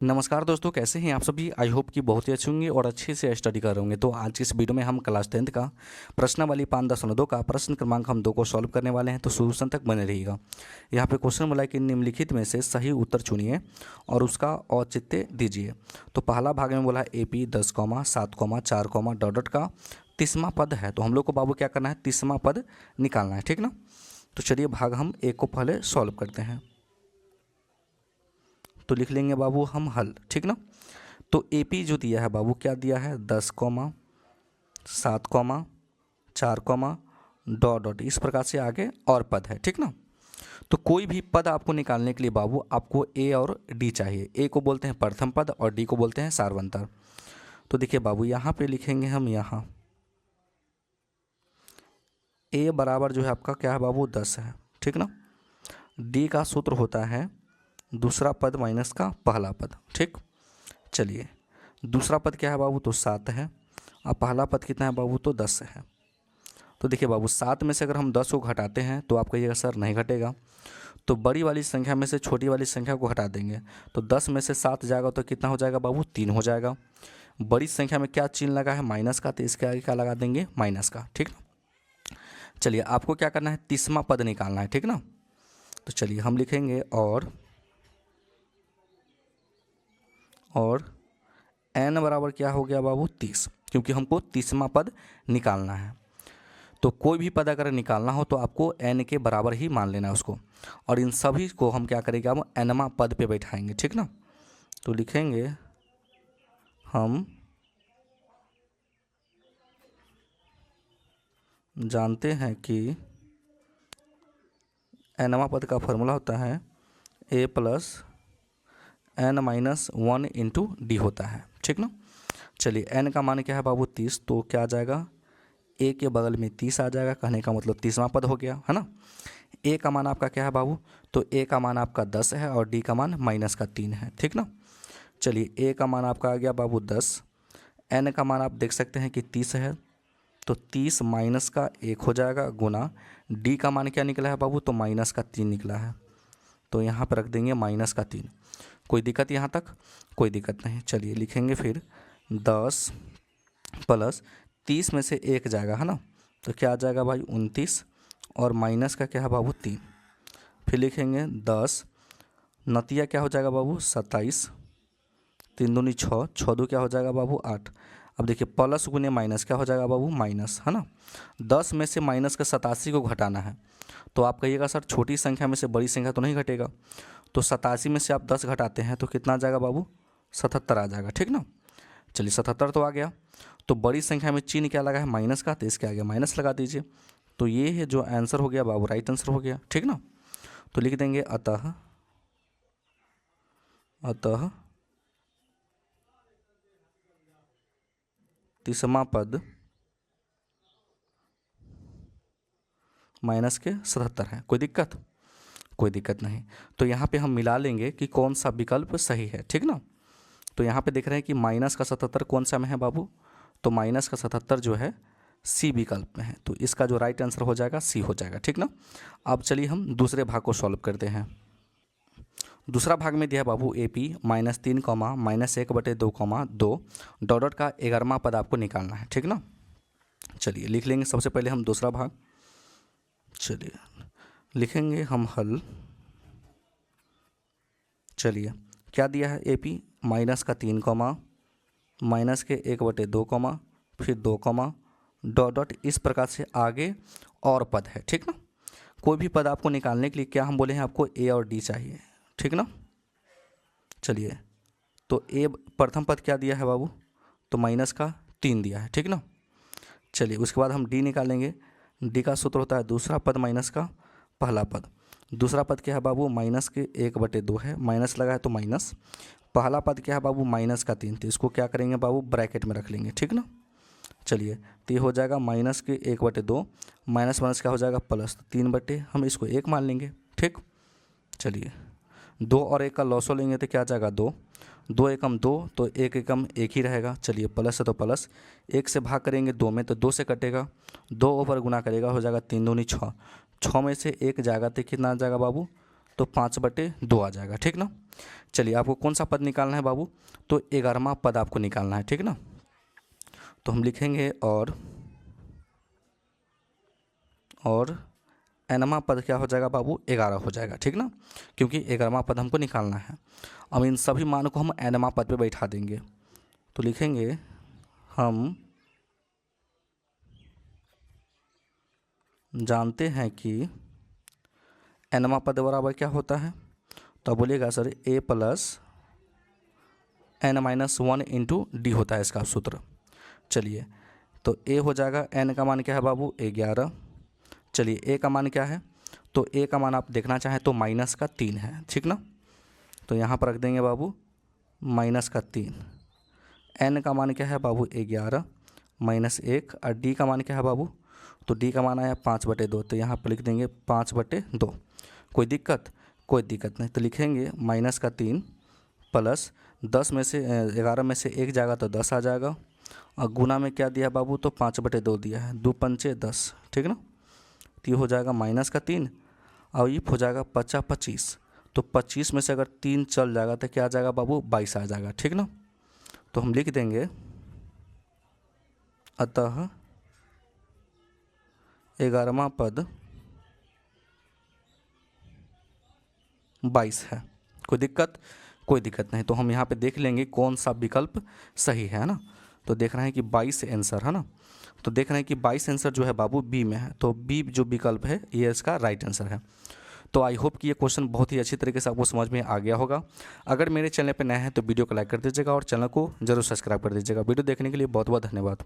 नमस्कार दोस्तों, कैसे हैं आप सभी। आई होप कि बहुत ही अच्छे होंगे और अच्छे से स्टडी कर रहे होंगे। तो आज की इस वीडियो में हम क्लास 10th का प्रश्नावली 5.2 का प्रश्न क्रमांक हम 2 को सॉल्व करने वाले हैं। तो शुरू तक बने रहिएगा। यहाँ पे क्वेश्चन बोला है कि निम्नलिखित में से सही उत्तर चुनिए और उसका औचित्य दीजिए। तो पहला भाग में बोला है AP 10, 7, 4, डॉट डॉट का 30वां पद है। तो हम लोग को बाबू क्या करना है, 30वां पद निकालना है, ठीक ना। तो चलिए भाग हम एक को पहले सॉल्व करते हैं। तो लिख लेंगे बाबू हम हल, ठीक ना। तो AP जो दिया है बाबू, क्या दिया है, 10, 7, 4, डॉट डॉट, इस प्रकार से आगे और पद है, ठीक ना। तो कोई भी पद आपको निकालने के लिए बाबू आपको A और D चाहिए। A को बोलते हैं प्रथम पद और D को बोलते हैं सार्वंतर। तो देखिए बाबू, यहाँ पे लिखेंगे हम, यहाँ A बराबर जो है आपका क्या है बाबू, 10 है, ठीक ना। D का सूत्र होता है दूसरा पद माइनस का पहला पद, ठीक। चलिए दूसरा पद क्या है बाबू, तो 7 है और पहला पद कितना है बाबू, तो 10 है। तो देखिए बाबू, 7 में से अगर हम 10 को घटाते हैं तो आप कहिएगा सर नहीं घटेगा। तो बड़ी वाली संख्या में से छोटी वाली संख्या को घटा देंगे तो 10 में से 7 जाएगा तो कितना हो जाएगा बाबू, 3 हो जाएगा। बड़ी संख्या में क्या चिन्ह लगा है, माइनस का, तो इसके आगे क्या लगा देंगे, माइनस का, ठीक ना। चलिए आपको क्या करना है, 30वां पद निकालना है, ठीक ना। तो चलिए हम लिखेंगे और n बराबर क्या हो गया बाबू, 30, क्योंकि हमको 30वां पद निकालना है। तो कोई भी पद अगर निकालना हो तो आपको n के बराबर ही मान लेना है उसको। और इन सभी को हम क्या करेंगे, हम nवां पद पे बैठाएंगे, ठीक ना। तो लिखेंगे हम जानते हैं कि nवां पद का फॉर्मूला होता है A + n-1 इंटू डी होता है, ठीक ना। चलिए n का मान क्या है बाबू, 30, तो क्या आ जाएगा, A के बगल में 30 आ जाएगा, कहने का मतलब 30वां पद हो गया, है ना। A का मान आपका क्या है बाबू, तो A का मान आपका 10 है और D का मान -3 है, ठीक ना। चलिए A का मान आपका आ गया बाबू 10, n का मान आप देख सकते हैं कि 30 है, तो 30 माइनस का 1 हो जाएगा गुना D का मान क्या निकला है बाबू, तो -3 निकला है। तो यहाँ पर रख देंगे -3। कोई दिक्कत यहाँ तक, कोई दिक्कत नहीं। चलिए लिखेंगे फिर 10 + 30 में से 1 जाएगा, है ना, तो क्या आ जाएगा भाई 29 और माइनस का क्या है बाबू 3। फिर लिखेंगे 10 नतिया क्या हो जाएगा बाबू 27, 3 दूनी 6, 6 दो क्या हो जाएगा बाबू 8। अब देखिए प्लस गुने माइनस क्या हो जाएगा बाबू, माइनस, है ना। 10 में से माइनस का 87 को घटाना है। तो आप कहिएगा सर छोटी संख्या में से बड़ी संख्या तो नहीं घटेगा। तो 87 में से आप 10 घटाते हैं तो कितना आ जाएगा बाबू, 77 आ जाएगा, ठीक ना। चलिए 77 तो आ गया। तो बड़ी संख्या में चिन्ह क्या लगा है, माइनस का, तो इसके आगे माइनस लगा दीजिए। तो ये है जो आंसर हो गया बाबू, राइट आंसर हो गया, ठीक ना। तो लिख देंगे अतः 30वां पद माइनस के 77 है। कोई दिक्कत, कोई दिक्कत नहीं। तो यहाँ पे हम मिला लेंगे कि कौन सा विकल्प सही है, ठीक ना। तो यहाँ पे देख रहे हैं कि -77 कौन सा में है बाबू, तो -77 जो है सी विकल्प में है। तो इसका जो राइट आंसर हो जाएगा सी हो जाएगा, ठीक ना। अब चलिए हम दूसरे भाग को सॉल्व करते हैं। दूसरा भाग में दिया बाबू AP -3, -1/2, 2 डॉट डॉट का 11वां पद आपको निकालना है, ठीक ना। चलिए लिख लेंगे सबसे पहले हम दूसरा भाग। चलिए लिखेंगे हम हल। चलिए क्या दिया है, AP -3, -1/2, फिर 2, डॉट डॉट, इस प्रकार से आगे और पद है, ठीक ना। कोई भी पद आपको निकालने के लिए क्या हम बोले हैं, आपको A और D चाहिए, ठीक ना। चलिए तो A प्रथम पद क्या दिया है बाबू, तो -3 दिया है, ठीक ना। चलिए उसके बाद हम D निकालेंगे। D का सूत्र होता है दूसरा पद माइनस का पहला पद। दूसरा पद क्या है बाबू, -1/2 है, माइनस लगा है तो माइनस। पहला पद क्या है बाबू, -3, तो इसको क्या करेंगे बाबू, ब्रैकेट में रख लेंगे, ठीक ना। चलिए तो ये हो जाएगा -1/2, माइनस माइनस क्या हो जाएगा प्लस, तो 3/, हम इसको 1 मान लेंगे, ठीक। चलिए 2 और 1 का लॉसो लेंगे तो क्या आ जाएगा 2, 2 एकम 2, तो 1 एकम 1 ही रहेगा। चलिए प्लस है तो प्लस, 1 से भाग करेंगे 2 में तो 2 से कटेगा, 2 ऊपर गुना करेगा हो जाएगा 3 दूनी 6, 6 में से 1 जाएगा तो कितना आ जाएगा बाबू, तो 5/2 आ जाएगा, ठीक ना। चलिए आपको कौन सा पद निकालना है बाबू, तो 11वां पद आपको निकालना है, ठीक ना। तो हम लिखेंगे और nवां पद क्या हो जाएगा बाबू, 11 हो जाएगा, ठीक ना, क्योंकि 11वां पद हमको निकालना है। अब इन सभी मान को हम nवां पद पे बैठा देंगे, तो लिखेंगे हम जानते हैं कि nवां पद बराबर क्या होता है, तो बोलिएगा sir a + n-1 into D होता है इसका सूत्र। चलिए तो a हो जाएगा, n का मान क्या है बाबू 11। चलिए a का मान क्या है, तो a का मान आप देखना चाहें तो -3 है, ठीक ना। तो यहाँ पर रख देंगे बाबू -3। n का मान क्या है बाबू 11 -1 और d का मान क्या है बाबू, तो d का मान आया 5/2, तो यहाँ पर लिख देंगे 5/2। कोई दिक्कत, कोई दिक्कत नहीं, तो लिखेंगे -3 प्लस 10 में से 11 में से 1 जाएगा तो 10 आ जाएगा, और गुना में क्या दिया बाबू, तो 5/2 दिया है, 2 पंचे 10, ठीक ना। तो ये हो जाएगा -3 और ये हो जाएगा 25, तो 25 में से अगर 3 चल जाएगा तो क्या आ जाएगा बाबू, 22 आ जाएगा, ठीक ना। तो हम लिख देंगे अतः 11वां पद 22 है। कोई दिक्कत, कोई दिक्कत नहीं, तो हम यहाँ पे देख लेंगे कौन सा विकल्प सही है ना। तो देख रहे हैं कि 22 आंसर है ना, तो देख रहे हैं कि 22 आंसर जो है बाबू बी में है, तो बी जो विकल्प है ये इसका राइट आंसर है। तो आई होप कि ये क्वेश्चन बहुत ही अच्छी तरीके से आपको समझ में आ गया होगा। अगर मेरे चैनल पर नए हैं तो वीडियो को लाइक कर दीजिएगा और चैनल को जरूर सब्सक्राइब कर दीजिएगा। वीडियो देखने के लिए बहुत बहुत धन्यवाद।